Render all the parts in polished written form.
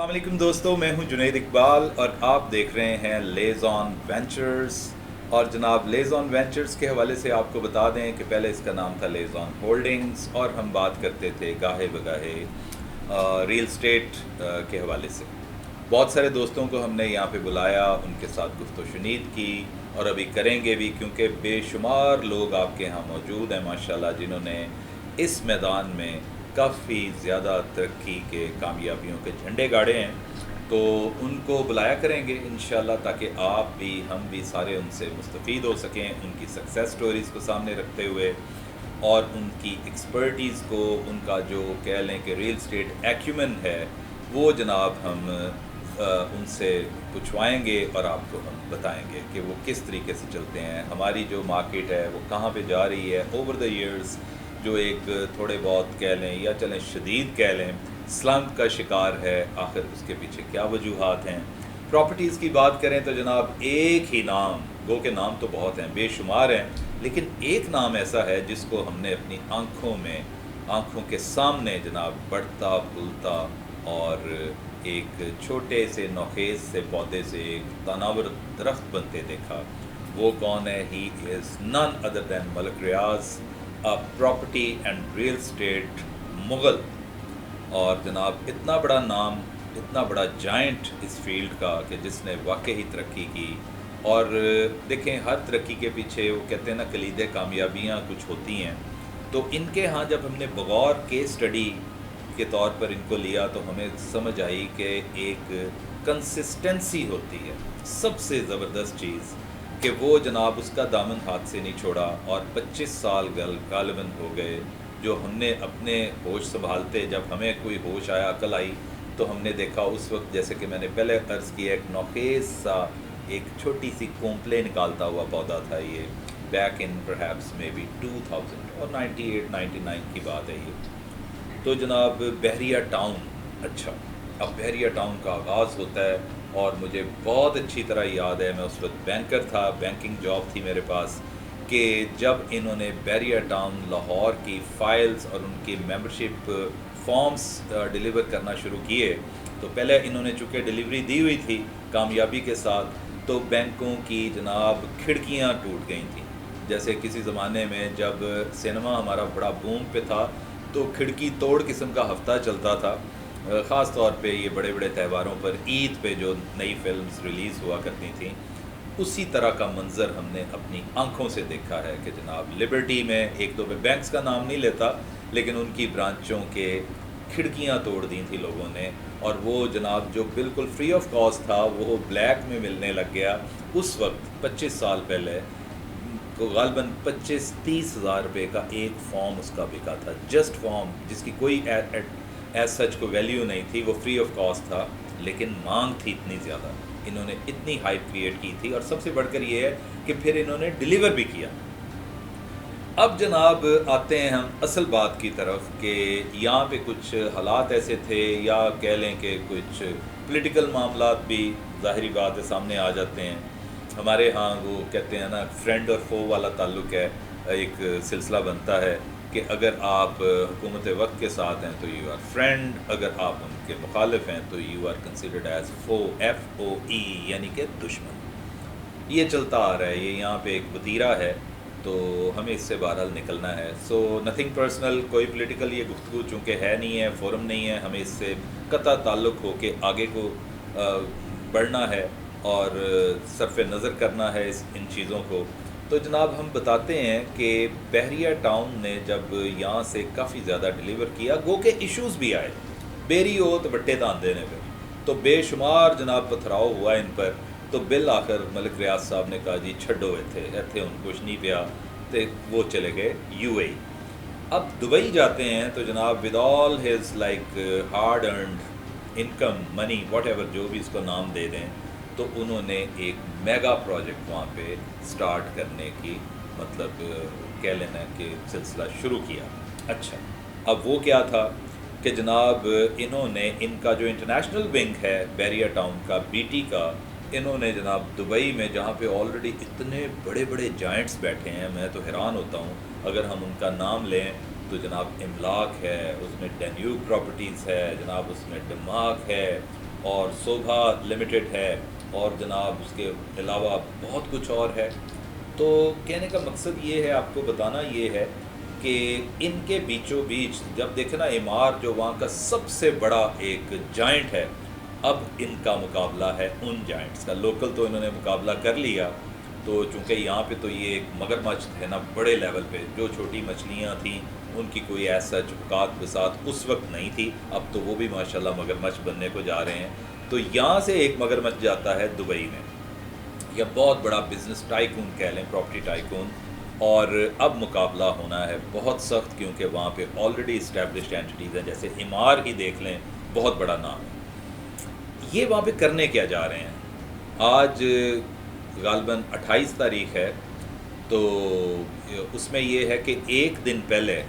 अस्सलाम वालेकुम दोस्तों, मैं हूं जुनैद इकबाल और आप देख रहे हैं लेज़ ऑन वेंचर्स। और जनाब लेज़ ऑन वेंचर्स के हवाले से आपको बता दें कि पहले इसका नाम था लेज़ ऑन होल्डिंग्स और हम बात करते थे गाहे बगाहे रियल स्टेट के हवाले से। बहुत सारे दोस्तों को हमने यहाँ पे बुलाया, उनके साथ गुफ्तगू शुनीद की और अभी करेंगे भी, क्योंकि बेशुमार लोग आपके यहाँ मौजूद हैं माशाल्लाह, जिन्होंने इस मैदान में काफ़ी ज़्यादा तरक्की के कामयाबियों के झंडे गाड़े हैं। तो उनको बुलाया करेंगे इंशाल्लाह, ताकि आप भी हम भी सारे उनसे मुस्तफ़ीद हो सकें, उनकी सक्सेस स्टोरीज़ को सामने रखते हुए और उनकी एक्सपर्टीज़ को, उनका जो कह लें कि रियल स्टेट एक्यूमेन है वो जनाब हम उनसे पूछवाएंगे और आपको हम बताएंगे कि वो किस तरीके से चलते हैं। हमारी जो मार्केट है वो कहाँ पे जा रही है ओवर द ईयर्स, जो एक थोड़े बहुत कह लें या चलें शदीद कह लें स्लम्प का शिकार है, आखिर उसके पीछे क्या वजूहात हैं। प्रॉपर्टीज़ की बात करें तो जनाब एक ही नाम, गो के नाम तो बहुत हैं, बेशुमार हैं, लेकिन एक नाम ऐसा है जिसको हमने अपनी आँखों के सामने जनाब बढ़ता फूलता और एक छोटे से नोखेज़ से पौधे से एक तनावर दरख्त बनते देखा। वो कौन है? He is none other than Malik Riaz, a property and real estate mogul. और जनाब इतना बड़ा नाम, इतना बड़ा जायंट इस फील्ड का कि जिसने वाकई ही तरक्की की। और देखें, हर तरक्की के पीछे वो कहते हैं ना, कलीदे कामयाबियाँ कुछ होती हैं। तो इनके यहाँ जब हमने बगौर केस स्टडी के तौर पर इनको लिया तो हमें समझ आई कि एक कंसिस्टेंसी होती है सबसे ज़बरदस्त चीज़, कि वो जनाब उसका दामन हाथ से नहीं छोड़ा। और 25 साल गालिबन हो गए जो हमने अपने होश संभालते, जब हमें कोई होश आया, अकल आई, तो हमने देखा उस वक्त, जैसे कि मैंने पहले अर्ज़ किया, एक नोखेज़ सा एक छोटी सी कोंपले निकालता हुआ पौधा था। ये back in perhaps may be 2000 और 98-99 की बात है ये। तो जनाब बहरिया टाउन, अच्छा, अब बहरिया टाउन का आगाज़ होता है और मुझे बहुत अच्छी तरह याद है, मैं उस वक्त बैंकर था, बैंकिंग जॉब थी मेरे पास, कि जब इन्होंने बहरिया टाउन लाहौर की फ़ाइल्स और उनकी मेंबरशिप फॉर्म्स डिलीवर करना शुरू किए, तो पहले इन्होंने चूँकि डिलीवरी दी हुई थी कामयाबी के साथ, तो बैंकों की जनाब खिड़कियाँ टूट गई थी। जैसे किसी ज़माने में जब सिनेमा हमारा बड़ा बूम पे था तो खिड़की तोड़ किस्म का हफ़्ता चलता था, ख़ास तौर पे ये बड़े बड़े त्योहारों पर, ईद पे जो नई फिल्म्स रिलीज़ हुआ करती थीं, उसी तरह का मंज़र हमने अपनी आँखों से देखा है कि जनाब लिबर्टी में, एक तो मैं बैंक्स का नाम नहीं लेता, लेकिन उनकी ब्रांचों के खिड़कियाँ तोड़ दी थी लोगों ने। और वो जनाब जो बिल्कुल फ्री ऑफ कॉस्ट था वो ब्लैक में मिलने लग गया। उस वक्त 25 साल पहले को गालबन 25-30 हज़ार रुपये का एक फ़ॉर्म उसका बिका था, जस्ट फॉर्म, जिसकी कोई एज सच को वैल्यू नहीं थी, वो फ्री ऑफ कॉस्ट था, लेकिन मांग थी इतनी ज़्यादा, इन्होंने इतनी हाइप क्रिएट की थी। और सबसे बढ़कर ये है कि फिर इन्होंने डिलीवर भी किया। अब जनाब आते हैं हम असल बात की तरफ, कि यहाँ पे कुछ हालात ऐसे थे, या कह लें कि कुछ पॉलिटिकल मामलात भी ज़ाहिरी बात है सामने आ जाते हैं। हमारे यहाँ वो कहते हैं ना, फ्रेंड और फो वाला ताल्लुक़ है, एक सिलसिला बनता है कि अगर आप हुकूमत वक्त के साथ हैं तो यू आर फ्रेंड, अगर आप उनके मुखालिफ हैं तो you are considered as foe, FOE, यानी कि दुश्मन। ये चलता आ रहा है, ये यहाँ पे एक वतीरा है, तो हमें इससे बहरहाल निकलना है। सो नथिंग पर्सनल, कोई पॉलिटिकल ये गुफ्तगू चूँकि है नहीं है, फोरम नहीं है, हमें इससे कतई ताल्लुक़ हो के आगे को बढ़ना है और सरफ़ नज़र करना है इन चीज़ों को। तो जनाब हम बताते हैं कि बहरिया टाउन ने जब यहाँ से काफ़ी ज़्यादा डिलीवर किया, गो के इश्यूज़ भी आए, बेरी हो तो बट्टे तान देने पर, तो बेशुमार जनाब पथराव हुआ इन पर। तो बिल आखिर मलिक रियाज साहब ने कहा जी छड्डो इत्थे हुण कुछ नहीं पिया, तो वो चले गए UAE। अब दुबई जाते हैं तो जनाब with all his like hard earned income, money, what ever, जो भी इसको नाम दे दें, तो उन्होंने एक मेगा प्रोजेक्ट वहाँ पे स्टार्ट करने की, मतलब कह लेना कि सिलसिला शुरू किया। अच्छा, अब वो क्या था कि जनाब इन्होंने, इनका जो इंटरनेशनल विंग है बहरिया टाउन का, BT का, इन्होंने जनाब दुबई में, जहाँ पे ऑलरेडी इतने बड़े बड़े जायंट्स बैठे हैं, मैं तो हैरान होता हूँ अगर हम उनका नाम लें तो जनाब इमलाक है, उसमें डेन्यूब प्रॉपर्टीज़ है, जनाब उसमें दमाक है, اور शोभा लिमिटेड है, और जनाब उसके अलावा बहुत कुछ और है। तो कहने का मकसद ये है, आपको बताना ये है कि इनके बीचों बीच जब देखें ना, एमआर जो वहाँ का सबसे बड़ा एक जाइंट है, अब इनका मुकाबला है उन जाइंट्स का। लोकल तो इन्होंने मुकाबला कर लिया, तो चूँकि यहाँ पे तो ये एक मगरमच्छ है ना बड़े लेवल पे, जो छोटी मछलियाँ थी उनकी कोई ऐसा औकात बसात उस वक्त नहीं थी, अब तो वो भी माशाल्लाह मगरमच्छ बनने को जा रहे हैं। तो यहाँ से एक मगरमच्छ जाता है दुबई में, या बहुत बड़ा बिज़नेस टाइकून कह लें, प्रॉपर्टी टाइकून, और अब मुकाबला होना है बहुत सख्त, क्योंकि वहाँ पे ऑलरेडी इस्टेब्लिश्ड एंटिटीज़ हैं। जैसे एमआर ही देख लें, बहुत बड़ा नाम है। ये वहाँ पे करने क्या जा रहे हैं? आज गालबन 28 तारीख है, तो उसमें ये है कि एक दिन पहले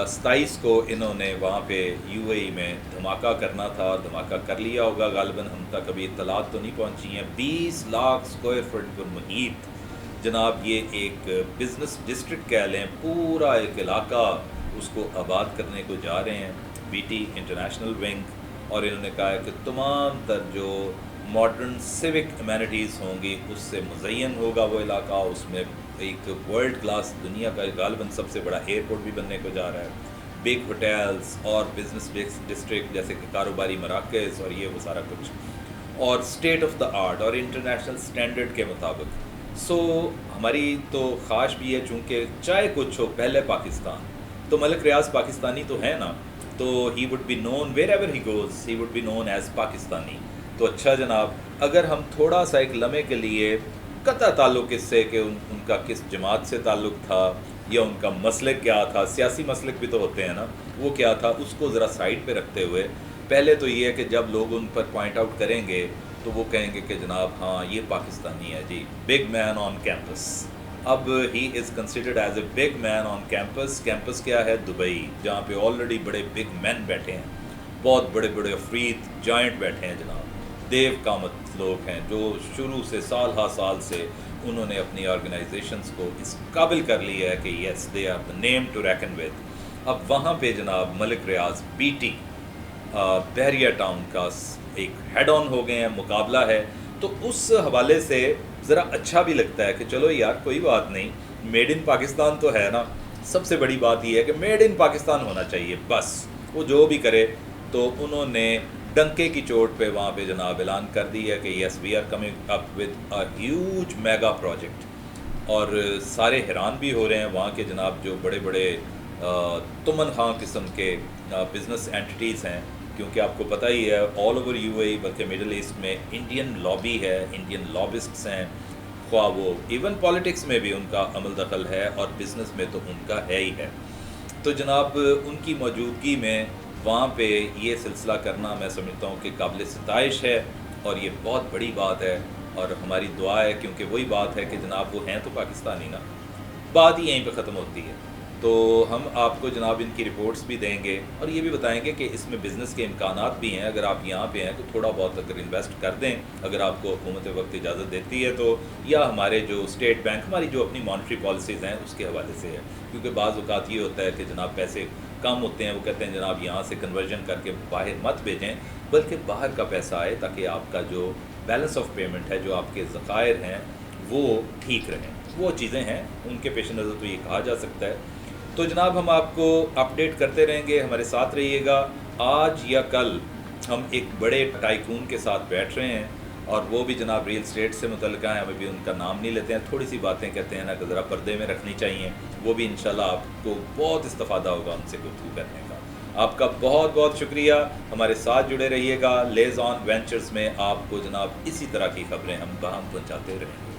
27 को इन्होंने वहाँ पे यूएई में धमाका करना था, धमाका कर लिया होगा गालबन, हम तक अभी इत्तलात तो नहीं पहुँची हैं। 20 लाख स्क्वायर फुट पर मुहीत जनाब ये एक बिज़नेस डिस्ट्रिक्ट कह लें, पूरा एक इलाका उसको आबाद करने को जा रहे हैं बीटी इंटरनेशनल विंग। और इन्होंने कहा है कि तमाम तर जो मॉडर्न सिविक अमेनिटीज़ होंगी उससे मुज़य्यन होगा वो इलाका, उसमें एक वर्ल्ड क्लास दुनिया का गालबन सबसे बड़ा एयरपोर्ट भी बनने को जा रहा है, बिग होटल्स और बिज़नेस डिस्ट्रिक्ट जैसे कि कारोबारी मराकज़ और ये वो सारा कुछ, और स्टेट ऑफ द आर्ट और इंटरनेशनल स्टैंडर्ड के मुताबिक। सो हमारी तो ख्वाहिश भी है, चूँकि चाहे कुछ हो पहले पाकिस्तान, तो मलिक रियाज पाकिस्तानी तो है ना, तो he would be known wherever he goes, he would be known as Pakistani. तो अच्छा जनाब, अगर हम थोड़ा सा एक लम्हे के लिए कता ताल्लुक़ इससे कि उनका किस जमात से ताल्लुक़ था, या उनका मसलक क्या था, सियासी मसलक भी तो होते हैं ना, वो क्या था, उसको ज़रा साइड पे रखते हुए, पहले तो ये है कि जब लोग उन पर पॉइंट आउट करेंगे तो वो कहेंगे कि जनाब हाँ ये पाकिस्तानी है जी, बिग मैन ऑन कैंपस। अब he is considered as a big man on campus. Campus क्या है? दुबई, जहाँ पे ऑलरेडी बड़े बिग मैन बैठे हैं, बहुत बड़े बड़े अफरीद जाइंट बैठे हैं जनाब, देव कामत लोग हैं, जो शुरू से साल हा साल से उन्होंने अपनी ऑर्गेनाइजेशंस को इस काबिल कर लिया है कि yes they are the name to reckon with. अब वहाँ पे जनाब मलिक रियाज बीटी बहरिया टाउन का एक हेड ऑन हो गए हैं, मुकाबला है। तो उस हवाले से ज़रा अच्छा भी लगता है कि चलो यार कोई बात नहीं, मेड इन पाकिस्तान तो है ना। सबसे बड़ी बात यह है कि मेड इन पाकिस्तान होना चाहिए, बस वो जो भी करे। तो उन्होंने डंके की चोट पे वहाँ पे जनाब ऐलान कर दी है कि yes we are coming up with a huge mega project. और सारे हैरान भी हो रहे हैं वहाँ के जनाब जो बड़े बड़े तुमन खां किस्म के बिज़नेस एंटिटीज़ हैं, क्योंकि आपको पता ही है ऑल ओवर यूएई बल्कि मिडल ईस्ट में इंडियन लॉबी है, इंडियन लॉबिस्ट्स हैं, ख्वाह वो इवन पॉलिटिक्स में भी उनका अमल दखल है और बिज़नेस में तो उनका है ही है। तो जनाब उनकी मौजूदगी में वहाँ पे ये सिलसिला करना मैं समझता हूँ कि काबिल सिताइश है, और ये बहुत बड़ी बात है। और हमारी दुआ है, क्योंकि वही बात है कि जनाब वो हैं तो पाकिस्तानी ना, बात ही यहीं पे ख़त्म होती है। तो हम आपको जनाब इनकी रिपोर्ट्स भी देंगे और ये भी बताएंगे कि इसमें बिज़नेस के इम्कानात भी हैं। अगर आप यहाँ पे हैं तो थोड़ा बहुत अगर इन्वेस्ट कर दें, अगर आपको हुकूमत वक्त इजाज़त देती है तो, या हमारे जो स्टेट बैंक हमारी जो अपनी मॉनेटरी पॉलिसीज़ हैं उसके हवाले से है। क्योंकि बाज़ औक़ात ये होता है कि जनाब पैसे कम होते हैं, वो कहते हैं जनाब यहाँ से कन्वर्जन करके बाहर मत भेजें, बल्कि बाहर का पैसा आए ताकि आपका जो बैलेंस ऑफ पेमेंट है, जो आपके ज़खायर हैं वो ठीक रहें। वो चीज़ें हैं, उनके पेश नज़र तो ये कहा जा सकता है। तो जनाब हम आपको अपडेट करते रहेंगे, हमारे साथ रहिएगा। आज या कल हम एक बड़े टाइकून के साथ बैठ रहे हैं, और वो भी जनाब रियल एस्टेट से मुतल्लिक़ हैं। हम अभी उनका नाम नहीं लेते हैं, थोड़ी सी बातें कहते हैं ना कि ज़रा पर्दे में रखनी चाहिए। वो भी इंशाल्लाह आपको बहुत इस्तिफ़ादा होगा उनसे गुफ्तगू करने का। आपका बहुत बहुत शुक्रिया, हमारे साथ जुड़े रहिएगा। लेज़ ऑन वेंचर्स में आपको जनाब इसी तरह की खबरें हम पहुँचाते रहेंगे।